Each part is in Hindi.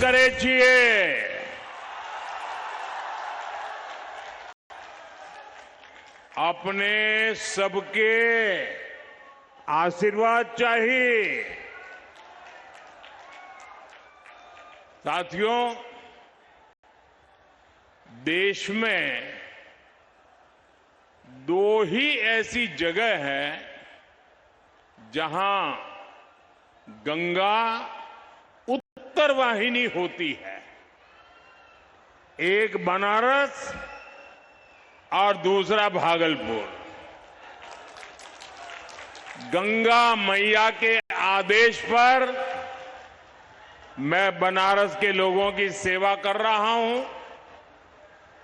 करे छिए। अपने सबके आशीर्वाद चाहिए। साथियों, देश में दो ही ऐसी जगह है जहां गंगा उत्तर वाहिनी होती है, एक बनारस और दूसरा भागलपुर। गंगा मैया के आदेश पर मैं बनारस के लोगों की सेवा कर रहा हूं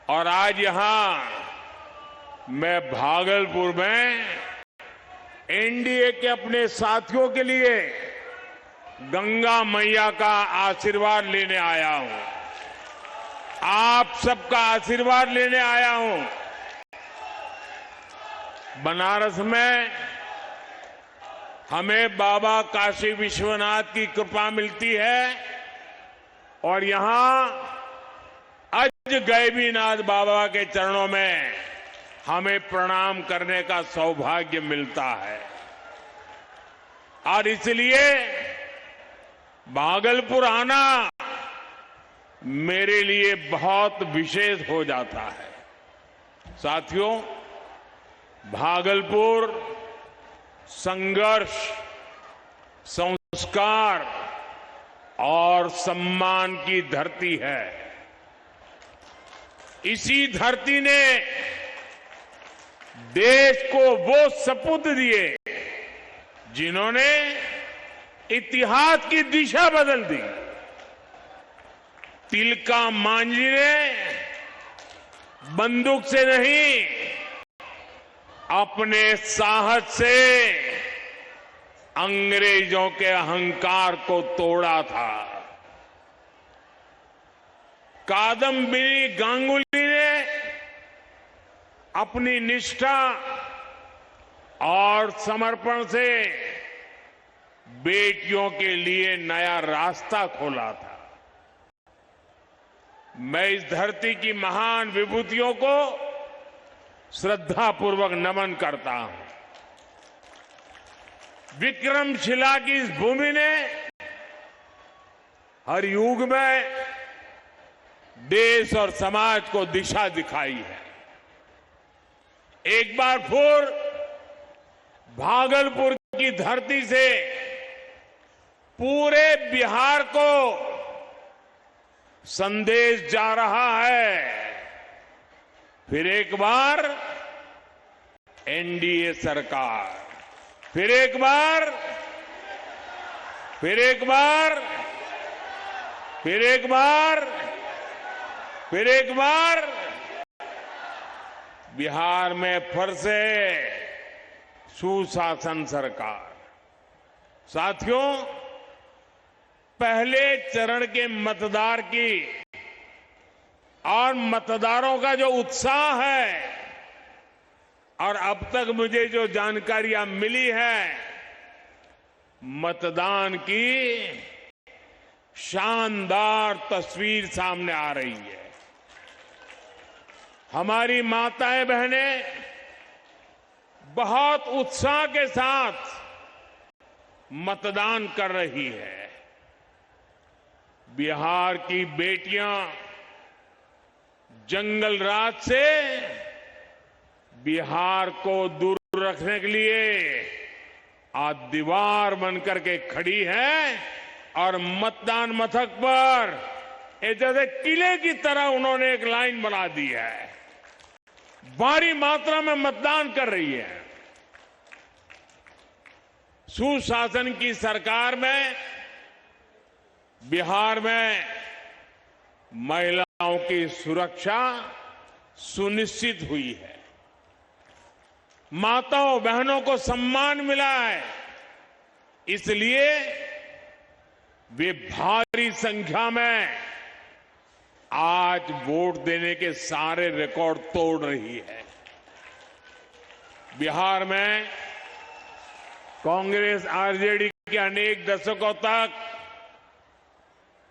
और आज यहां मैं भागलपुर में एनडीए के अपने साथियों के लिए गंगा मैया का आशीर्वाद लेने आया हूं। आप सबका आशीर्वाद लेने आया हूं। बनारस में हमें बाबा काशी विश्वनाथ की कृपा मिलती है और यहां अजगैबीनाथ बाबा के चरणों में हमें प्रणाम करने का सौभाग्य मिलता है और इसलिए भागलपुर आना मेरे लिए बहुत विशेष हो जाता है। साथियों, भागलपुर संघर्ष, संस्कार और सम्मान की धरती है। इसी धरती ने देश को वो सपूत दिए जिन्होंने इतिहास की दिशा बदल दी। तिलका मांझी ने बंदूक से नहीं, अपने साहस से अंग्रेजों के अहंकार को तोड़ा था। कादम्बिनी गांगुली ने अपनी निष्ठा और समर्पण से बेटियों के लिए नया रास्ता खोला था। मैं इस धरती की महान विभूतियों को श्रद्धापूर्वक नमन करता हूं। विक्रमशिला की इस भूमि ने हर युग में देश और समाज को दिशा दिखाई है। एक बार फिर भागलपुर की धरती से पूरे बिहार को संदेश जा रहा है। फिर एक बार एनडीए सरकार, फिर एक बार, फिर एक बार, फिर एक बार, फिर एक बार बिहार में फिर से सुशासन सरकार। साथियों, पहले चरण के मतदार की और मतदारों का जो उत्साह है और अब तक मुझे जो जानकारियां मिली है, मतदान की शानदार तस्वीर सामने आ रही है। हमारी माताएं बहनें बहुत उत्साह के साथ मतदान कर रही है। बिहार की बेटियां जंगल राज से बिहार को दूर रखने के लिए आज दीवार बनकर के खड़ी है और मतदान मथक पर जैसे किले की तरह उन्होंने एक लाइन बना दी है। भारी मात्रा में मतदान कर रही है। सुशासन की सरकार में बिहार में महिलाओं की सुरक्षा सुनिश्चित हुई है। माताओं बहनों को सम्मान मिला है, इसलिए वे भारी संख्या में आज वोट देने के सारे रिकॉर्ड तोड़ रही है। बिहार में कांग्रेस आरजेडी के अनेक दशकों तक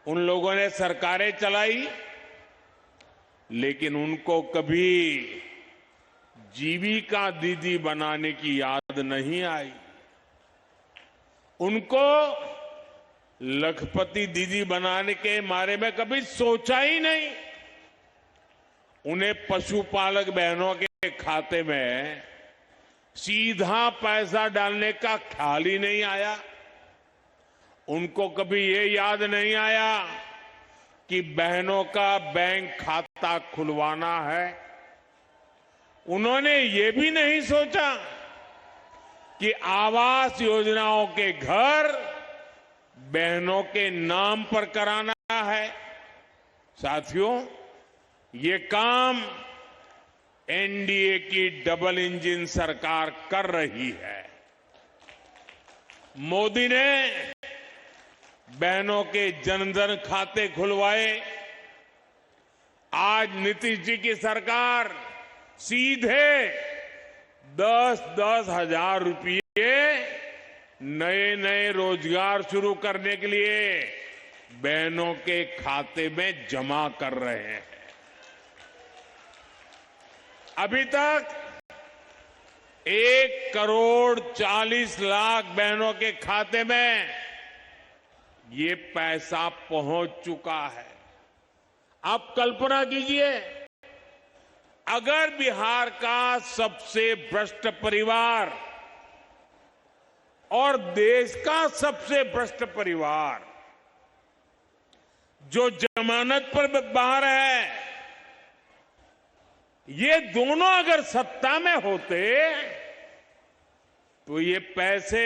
उन लोगों ने सरकारें चलाई, लेकिन उनको कभी जीविका दीदी बनाने की याद नहीं आई। उनको लखपति दीदी बनाने के बारे में कभी सोचा ही नहीं। उन्हें पशुपालक बहनों के खाते में सीधा पैसा डालने का ख्याल ही नहीं आया। उनको कभी ये याद नहीं आया कि बहनों का बैंक खाता खुलवाना है। उन्होंने ये भी नहीं सोचा कि आवास योजनाओं के घर बहनों के नाम पर कराना है। साथियों, ये काम एनडीए की डबल इंजन सरकार कर रही है। मोदी ने बहनों के जनधन खाते खुलवाए। आज नीतीश जी की सरकार सीधे 10-10 हजार रुपये नए नए रोजगार शुरू करने के लिए बहनों के खाते में जमा कर रहे हैं। अभी तक 1,40,00,000 बहनों के खाते में ये पैसा पहुंच चुका है। आप कल्पना कीजिए, अगर बिहार का सबसे भ्रष्ट परिवार और देश का सबसे भ्रष्ट परिवार जो जमानत पर बाहर है, ये दोनों अगर सत्ता में होते तो ये पैसे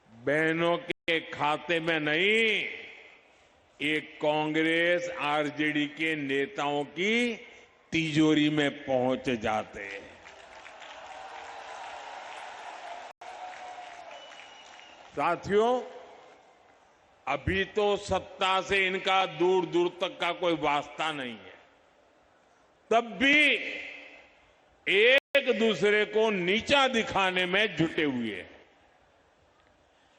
बहनों के खाते में नहीं, एक कांग्रेस आरजेडी के नेताओं की तिजोरी में पहुंच जाते। साथियों, अभी तो सत्ता से इनका दूर दूर तक का कोई वास्ता नहीं है, तब भी एक दूसरे को नीचा दिखाने में जुटे हुए हैं।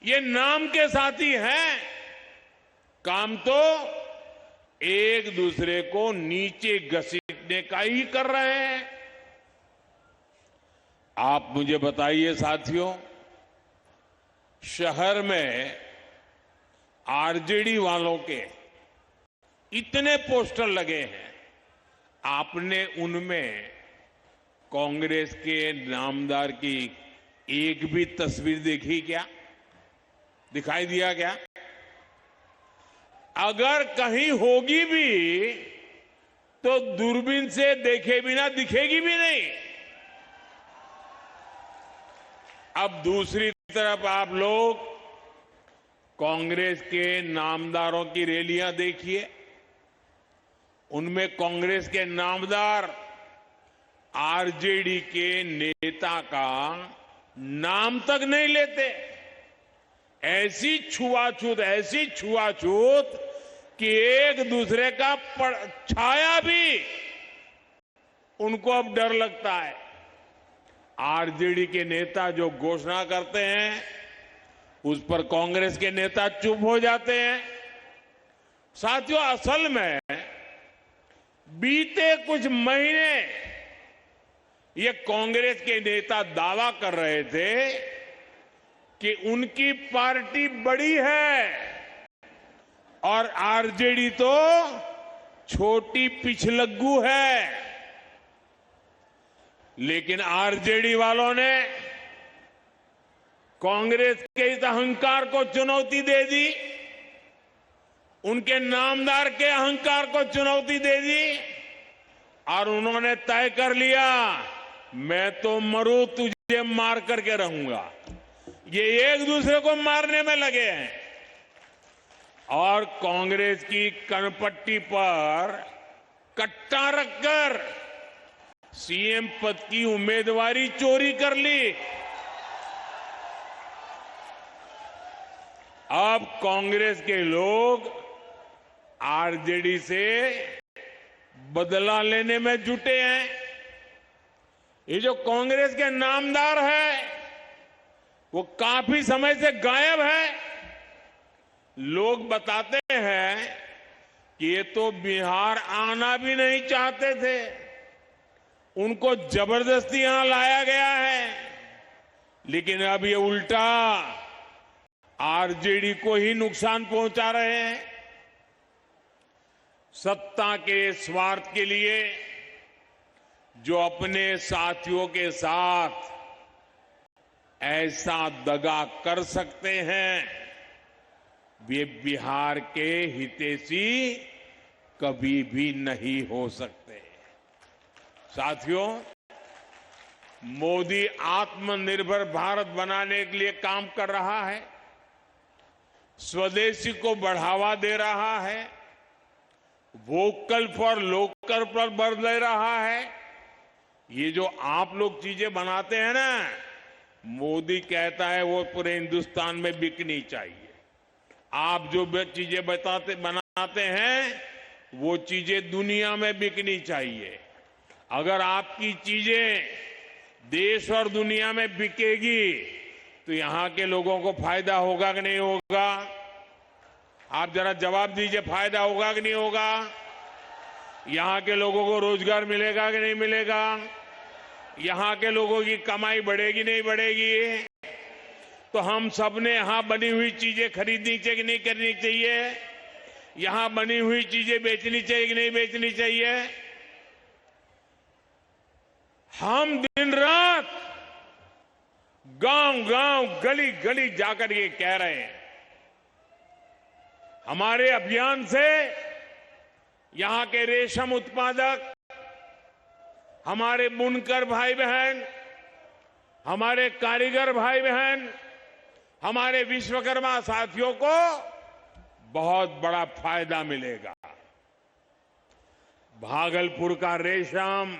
ये नाम के साथी हैं, काम तो एक दूसरे को नीचे घसीटने का ही कर रहे हैं। आप मुझे बताइए साथियों, शहर में आरजेडी वालों के इतने पोस्टर लगे हैं, आपने उनमें कांग्रेस के नामदार की एक भी तस्वीर देखी क्या? दिखाई दिया क्या? अगर कहीं होगी भी तो दूरबीन से देखे बिना दिखेगी भी नहीं। अब दूसरी तरफ आप लोग कांग्रेस के नामदारों की रैलियां देखिए, उनमें कांग्रेस के नामदार आरजेडी के नेता का नाम तक नहीं लेते। ऐसी छुआछूत कि एक दूसरे का छाया भी उनको अब डर लगता है। आरजेडी के नेता जो घोषणा करते हैं उस पर कांग्रेस के नेता चुप हो जाते हैं। साथियों, असल में बीते कुछ महीने ये कांग्रेस के नेता दावा कर रहे थे कि उनकी पार्टी बड़ी है और आरजेडी तो छोटी पिछलग्गू है। लेकिन आरजेडी वालों ने कांग्रेस के इस अहंकार को चुनौती दे दी, उनके नामदार के अहंकार को चुनौती दे दी और उन्होंने तय कर लिया, मैं तो मरूं, तुझे मार करके रहूंगा। ये एक दूसरे को मारने में लगे हैं और कांग्रेस की कनपट्टी पर कट्टा रखकर सीएम पद की उम्मीदवारी चोरी कर ली। अब कांग्रेस के लोग आरजेडी से बदला लेने में जुटे हैं। ये जो कांग्रेस के नामदार है वो काफी समय से गायब है। लोग बताते हैं कि ये तो बिहार आना भी नहीं चाहते थे, उनको जबरदस्ती यहां लाया गया है। लेकिन अब ये उल्टा आरजेडी को ही नुकसान पहुंचा रहे हैं। सत्ता के स्वार्थ के लिए जो अपने साथियों के साथ ऐसा दगा कर सकते हैं, वे बिहार के हितैषी कभी भी नहीं हो सकते। साथियों, मोदी आत्मनिर्भर भारत बनाने के लिए काम कर रहा है, स्वदेशी को बढ़ावा दे रहा है, वोकल फॉर लोकल पर बल दे रहा है। ये जो आप लोग चीजें बनाते हैं ना, मोदी कहता है वो पूरे हिंदुस्तान में बिकनी चाहिए। आप जो चीजें बनाते हैं वो चीजें दुनिया में बिकनी चाहिए। अगर आपकी चीजें देश और दुनिया में बिकेगी तो यहां के लोगों को फायदा होगा कि नहीं होगा? आप जरा जवाब दीजिए, फायदा होगा कि नहीं होगा? यहां के लोगों को रोजगार मिलेगा कि नहीं मिलेगा? यहां के लोगों की कमाई बढ़ेगी नहीं बढ़ेगी? तो हम सब ने यहां बनी हुई चीजें खरीदनी चाहिए कि नहीं करनी चाहिए? यहां बनी हुई चीजें बेचनी चाहिए कि नहीं बेचनी चाहिए? हम दिन रात गांव गांव गली गली जाकर ये कह रहे हैं, हमारे अभियान से यहां के रेशम उत्पादक, हमारे बुनकर भाई बहन, हमारे कारीगर भाई बहन, हमारे विश्वकर्मा साथियों को बहुत बड़ा फायदा मिलेगा। भागलपुर का रेशम,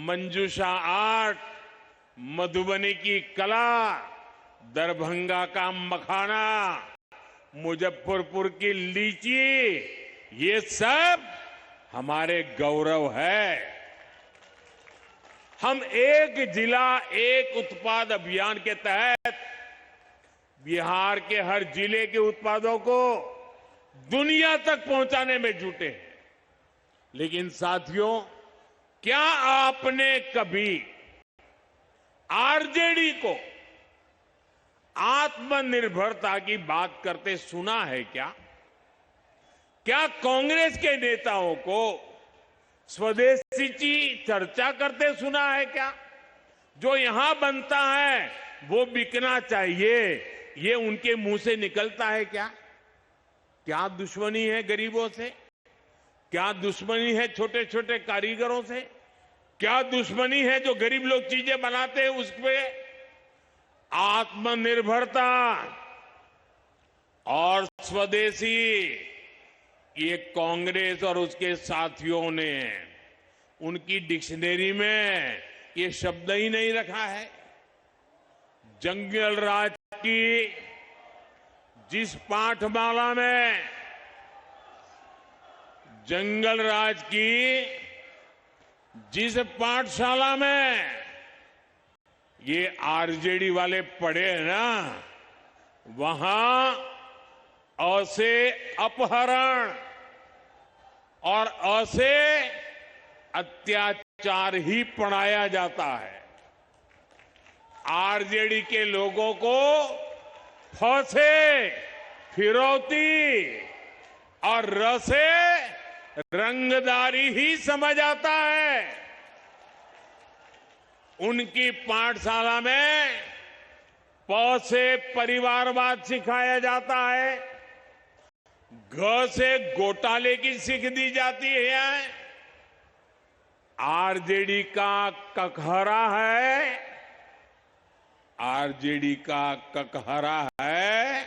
मंजूषा आर्ट, मधुबनी की कला, दरभंगा का मखाना, मुजफ्फरपुर की लीची, ये सब हमारे गौरव है। हम एक जिला एक उत्पाद अभियान के तहत बिहार के हर जिले के उत्पादों को दुनिया तक पहुंचाने में जुटे हैं। लेकिन साथियों, क्या आपने कभी आरजेडी को आत्मनिर्भरता की बात करते सुना है क्या? क्या कांग्रेस के नेताओं को स्वदेशी की चर्चा करते सुना है क्या? जो यहां बनता है वो बिकना चाहिए, ये उनके मुंह से निकलता है क्या? क्या दुश्मनी है गरीबों से? क्या दुश्मनी है छोटे छोटे कारीगरों से? क्या दुश्मनी है जो गरीब लोग चीजें बनाते हैं उस पे? आत्मनिर्भरता और स्वदेशी, ये कांग्रेस और उसके साथियों ने उनकी डिक्शनरी में ये शब्द ही नहीं रखा है। जंगल राज की जिस पाठमाला में, जंगल राज की जिस पाठशाला में ये आरजेडी वाले पढ़े हैं ना, वहां अ से अपहरण और अ से अत्याचार ही पढ़ाया जाता है। आरजेडी के लोगों को फ से फिरौती और र से रंगदारी ही समझ आता है। उनकी पाठशाला में प से परिवारवाद सिखाया जाता है, घ से घोटाले की सीख दी जाती है। आरजेडी का ककहरा है, आरजेडी का ककहरा है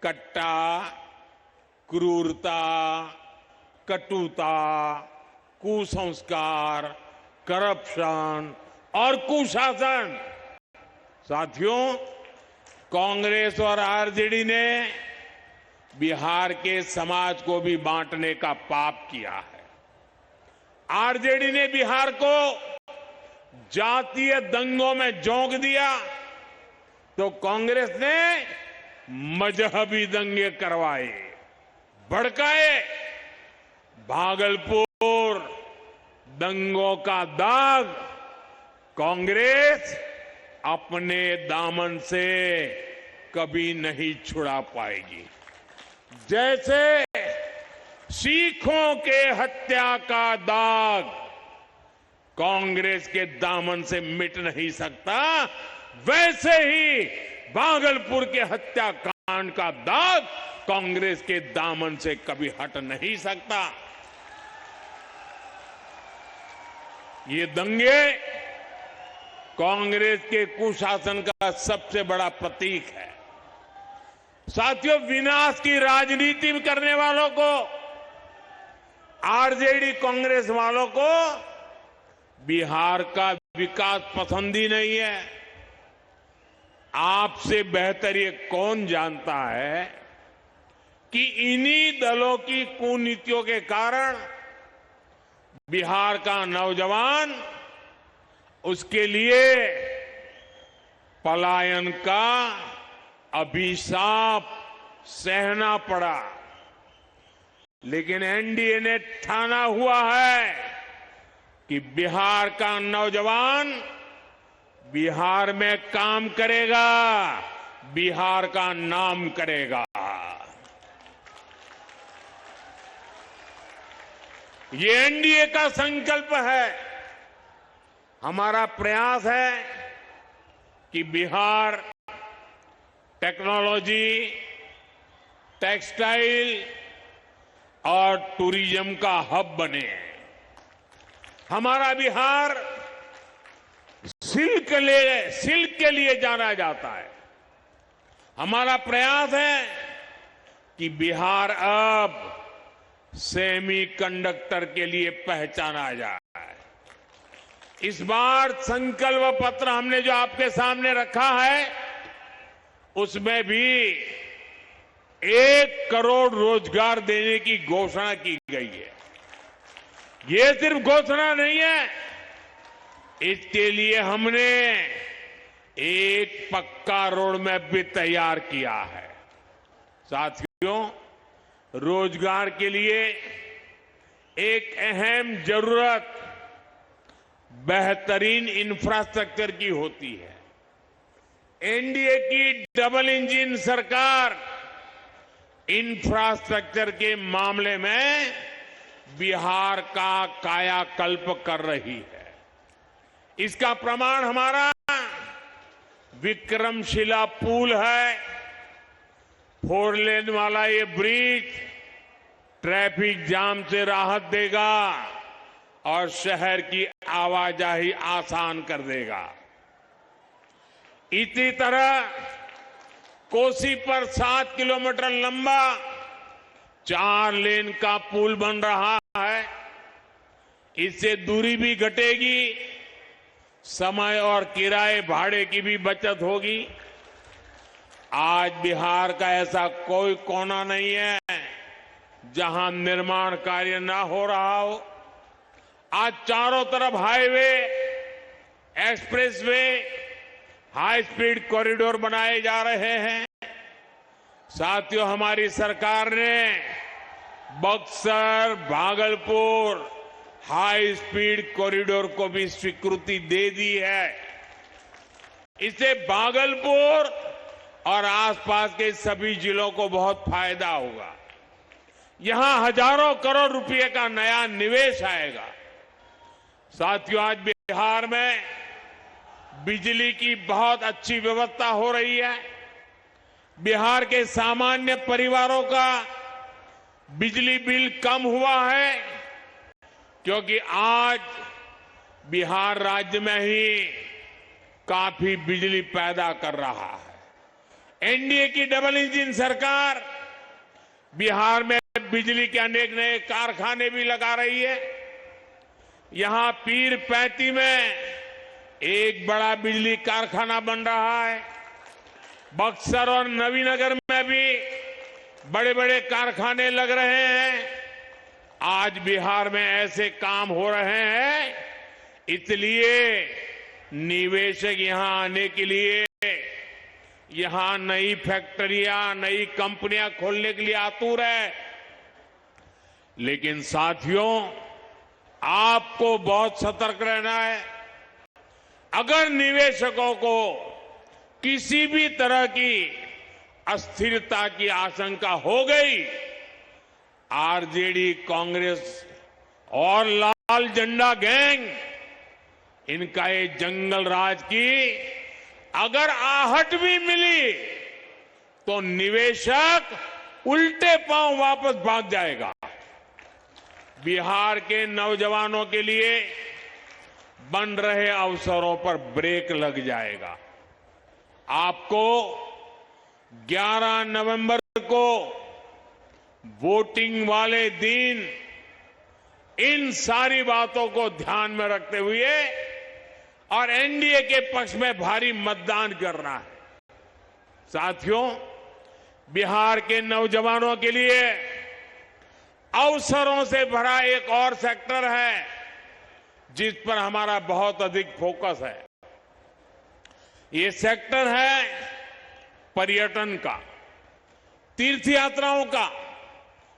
कट्टा, क्रूरता, कटुता, कुसंस्कार, करप्शन और कुशासन। साथियों, कांग्रेस और आरजेडी ने बिहार के समाज को भी बांटने का पाप किया है। आरजेडी ने बिहार को जातीय दंगों में झोंक दिया, तो कांग्रेस ने मजहबी दंगे करवाए, भड़काए। भागलपुर दंगों का दाग कांग्रेस अपने दामन से कभी नहीं छुड़ा पाएगी। जैसे सिखों के हत्या का दाग कांग्रेस के दामन से मिट नहीं सकता, वैसे ही भागलपुर के हत्याकांड का दाग कांग्रेस के दामन से कभी हट नहीं सकता। ये दंगे कांग्रेस के कुशासन का सबसे बड़ा प्रतीक है। साथियों, विनाश की राजनीति करने वालों को, आरजेडी कांग्रेस वालों को बिहार का विकास पसंद ही नहीं है। आपसे बेहतर ये कौन जानता है कि इन्हीं दलों की कुनीतियों के कारण बिहार का नौजवान, उसके लिए पलायन का अभिशाप सहना पड़ा। लेकिन एनडीए ने ठाना हुआ है कि बिहार का नौजवान बिहार में काम करेगा, बिहार का नाम करेगा। ये एनडीए का संकल्प है। हमारा प्रयास है कि बिहार टेक्नोलॉजी, टेक्सटाइल और टूरिज्म का हब बने। हमारा बिहार सिल्क के लिए जाना जाता है। हमारा प्रयास है कि बिहार अब सेमीकंडक्टर के लिए पहचाना जाए। इस बार संकल्प पत्र हमने जो आपके सामने रखा है, उसमें भी 1 करोड़ रोजगार देने की घोषणा की गई है। ये सिर्फ घोषणा नहीं है, इसके लिए हमने एक पक्का रोड मैप भी तैयार किया है। साथियों, रोजगार के लिए एक अहम जरूरत बेहतरीन इंफ्रास्ट्रक्चर की होती है। एनडीए की डबल इंजन सरकार इंफ्रास्ट्रक्चर के मामले में बिहार का कायाकल्प कर रही है। इसका प्रमाण हमारा विक्रमशिला पुल है। 4 लेन वाला ये ब्रिज ट्रैफिक जाम से राहत देगा और शहर की आवाजाही आसान कर देगा। इसी तरह कोसी पर 7 किलोमीटर लंबा 4 लेन का पुल बन रहा है। इससे दूरी भी घटेगी, समय और किराए भाड़े की भी बचत होगी। आज बिहार का ऐसा कोई कोना नहीं है जहां निर्माण कार्य ना हो रहा हो। आज चारों तरफ highway, expressway, high speed corridor बनाए जा रहे हैं। साथियों, हमारी सरकार ने Buxar, Bhagalpur high speed corridor को भी स्वीकृति दे दी है। इससे भागलपुर और आसपास के सभी जिलों को बहुत फायदा होगा। यहां हजारों करोड़ रुपए का नया निवेश आएगा। साथियों, आज बिहार में बिजली की बहुत अच्छी व्यवस्था हो रही है। बिहार के सामान्य परिवारों का बिजली बिल कम हुआ है, क्योंकि आज बिहार राज्य में ही काफी बिजली पैदा कर रहा है। एनडीए की डबल इंजन सरकार बिहार में बिजली के अनेक नए कारखाने भी लगा रही है। यहां पीरपैंती में एक बड़ा बिजली कारखाना बन रहा है। बक्सर और नवीनगर में भी बड़े बड़े कारखाने लग रहे हैं। आज बिहार में ऐसे काम हो रहे हैं, इसलिए निवेशक यहां आने के लिए यहां नई फैक्ट्रियां, नई कंपनियां खोलने के लिए आतुर है। लेकिन साथियों, आपको बहुत सतर्क रहना है। अगर निवेशकों को किसी भी तरह की अस्थिरता की आशंका हो गई, आरजेडी, कांग्रेस और लाल झंडा गैंग, इनका ये जंगल राज की अगर आहट भी मिली तो निवेशक उल्टे पांव वापस भाग जाएगा। बिहार के नौजवानों के लिए बन रहे अवसरों पर ब्रेक लग जाएगा। आपको 11 नवंबर को वोटिंग वाले दिन इन सारी बातों को ध्यान में रखते हुए और एनडीए के पक्ष में भारी मतदान करना है। साथियों, बिहार के नौजवानों के लिए अवसरों से भरा एक और सेक्टर है जिस पर हमारा बहुत अधिक फोकस है। ये सेक्टर है पर्यटन का, तीर्थ यात्राओं का,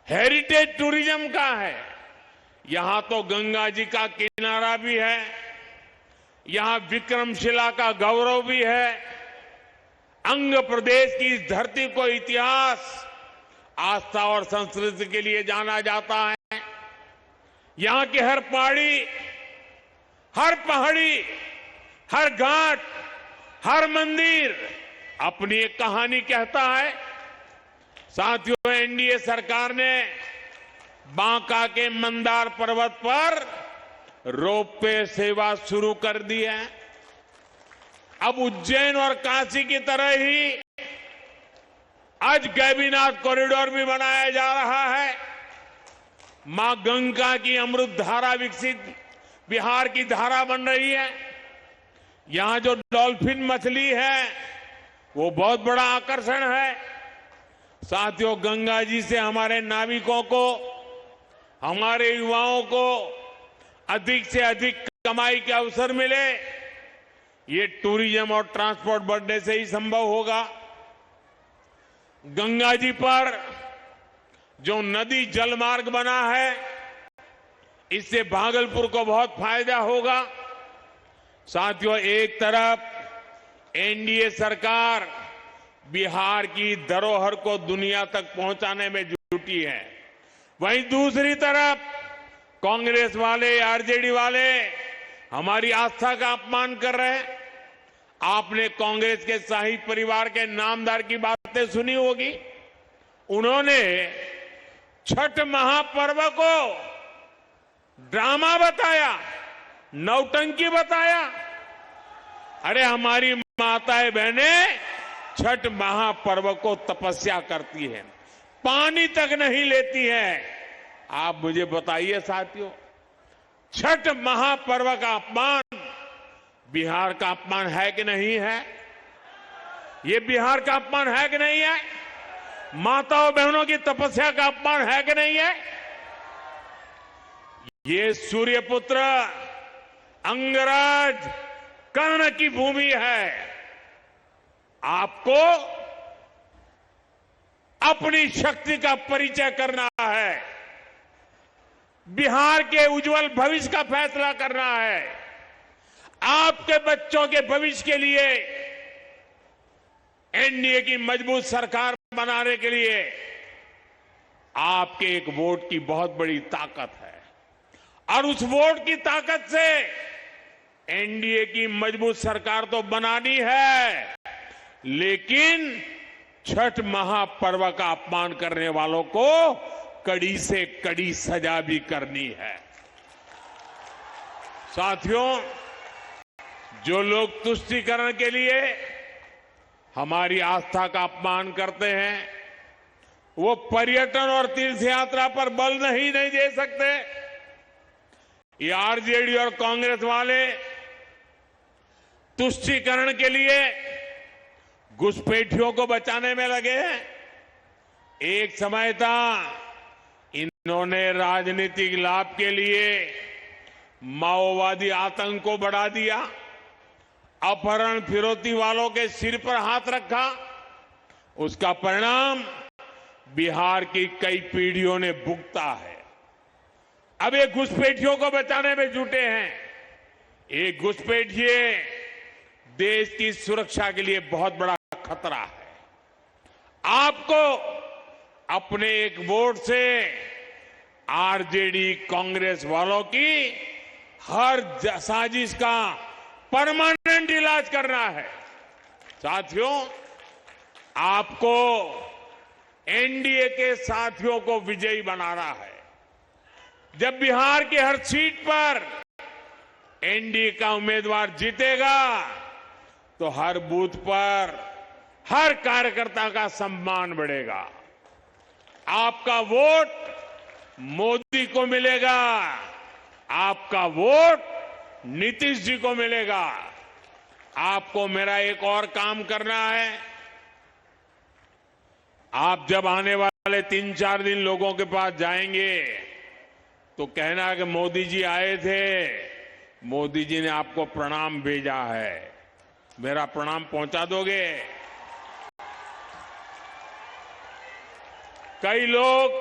हेरिटेज टूरिज्म का है। यहां तो गंगा जी का किनारा भी है, यहां विक्रमशिला का गौरव भी है। अंग प्रदेश की इस धरती को इतिहास, आस्था और संस्कृति के लिए जाना जाता है। यहां की हर पहाड़ी, हर घाट, हर मंदिर अपनी एक कहानी कहता है। साथियों, एनडीए सरकार ने बांका के मंदार पर्वत पर रोपवे सेवा शुरू कर दी है। अब उज्जैन और काशी की तरह ही आज गैबीनाथ कॉरिडोर भी बनाया जा रहा है। मां गंगा की अमृत धारा विकसित बिहार की धारा बन रही है। यहां जो डॉल्फिन मछली है वो बहुत बड़ा आकर्षण है। साथियों, गंगा जी से हमारे नाविकों को, हमारे युवाओं को अधिक से अधिक कमाई के अवसर मिले, ये टूरिज्म और ट्रांसपोर्ट बढ़ने से ही संभव होगा। गंगा जी पर जो नदी जलमार्ग बना है, इससे भागलपुर को बहुत फायदा होगा। साथियों, एक तरफ एनडीए सरकार बिहार की धरोहर को दुनिया तक पहुंचाने में जुटी है, वहीं दूसरी तरफ कांग्रेस वाले, आरजेडी वाले हमारी आस्था का अपमान कर रहे हैं। आपने कांग्रेस के शाही परिवार के नामदार की बातें सुनी होगी। उन्होंने छठ महापर्व को ड्रामा बताया, नौटंकी बताया। अरे, हमारी माताएं बहनें छठ महापर्व को तपस्या करती हैं, पानी तक नहीं लेती हैं। आप मुझे बताइए साथियों, छठ महापर्व का अपमान बिहार का अपमान है कि नहीं है? ये बिहार का अपमान है कि नहीं है? माताओं बहनों की तपस्या का अपमान है कि नहीं है? ये सूर्यपुत्र अंगराज कर्ण की भूमि है। आपको अपनी शक्ति का परिचय करना है, बिहार के उज्जवल भविष्य का फैसला करना है। आपके बच्चों के भविष्य के लिए एनडीए की मजबूत सरकार बनाने के लिए आपके एक वोट की बहुत बड़ी ताकत है, और उस वोट की ताकत से एनडीए की मजबूत सरकार तो बनानी है, लेकिन छठ महापर्व का अपमान करने वालों को कड़ी से कड़ी सजा भी करनी है। साथियों, जो लोग तुष्टीकरण के लिए हमारी आस्था का अपमान करते हैं, वो पर्यटन और तीर्थ यात्रा पर बल नहीं दे सकते। ये आरजेडी और कांग्रेस वाले तुष्टीकरण के लिए घुसपैठियों को बचाने में लगे हैं। एक समय था इन्होंने राजनीतिक लाभ के लिए माओवादी आतंक को बढ़ा दिया। अपहरण फिरौती वालों के सिर पर हाथ रखा, उसका परिणाम बिहार की कई पीढ़ियों ने भुगता है। अब ये घुसपैठियों को बचाने में जुटे हैं। ये घुसपैठिए देश की सुरक्षा के लिए बहुत बड़ा खतरा है। आपको अपने एक वोट से आरजेडी कांग्रेस वालों की हर साजिश का परमानेंट इलाज करना है। साथियों, आपको एनडीए के साथियों को विजयी बनाना है। जब बिहार की हर सीट पर एनडीए का उम्मीदवार जीतेगा तो हर बूथ पर हर कार्यकर्ता का सम्मान बढ़ेगा। आपका वोट मोदी को मिलेगा, आपका वोट नीतीश जी को मिलेगा। आपको मेरा एक और काम करना है। आप जब आने वाले 3-4 दिन लोगों के पास जाएंगे तो कहना कि मोदी जी आए थे, मोदी जी ने आपको प्रणाम भेजा है। मेरा प्रणाम पहुंचा दोगे? कई लोग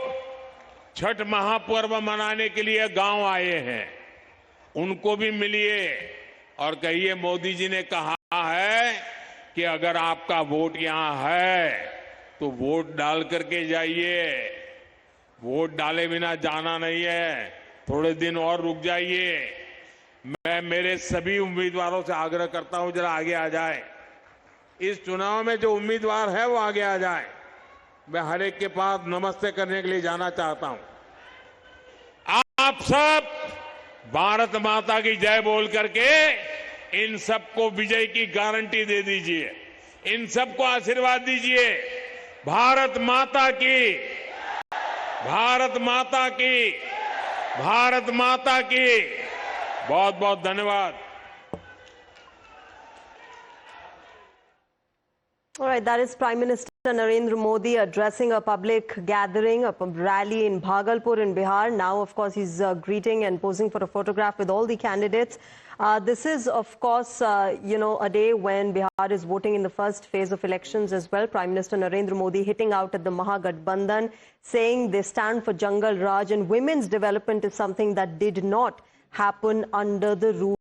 छठ महापर्व मनाने के लिए गांव आए हैं, उनको भी मिलिए और कहिए मोदी जी ने कहा है कि अगर आपका वोट यहां है तो वोट डाल करके जाइए। वोट डाले बिना जाना नहीं है, थोड़े दिन और रुक जाइए। मैं मेरे सभी उम्मीदवारों से आग्रह करता हूं, जरा आगे आ जाए। इस चुनाव में जो उम्मीदवार है वो आगे आ जाए। मैं हर एक के पास नमस्ते करने के लिए जाना चाहता हूं। आप सब भारत माता की जय बोल करके इन सबको विजय की गारंटी दे दीजिए, इन सबको आशीर्वाद दीजिए। भारत माता की, भारत माता की, भारत माता की। बहुत बहुत धन्यवाद। All right, that is Prime Minister Narendra Modi addressing a public gathering, a rally in Bhagalpur in Bihar. Now, of course, he's greeting and posing for a photograph with all the candidates. This is, of course, a day when Bihar is voting in the first phase of elections as well. Prime Minister Narendra Modi hitting out at the Mahagathbandhan, saying they stand for Jungle Raj, and women's development is something that did not happen under the rule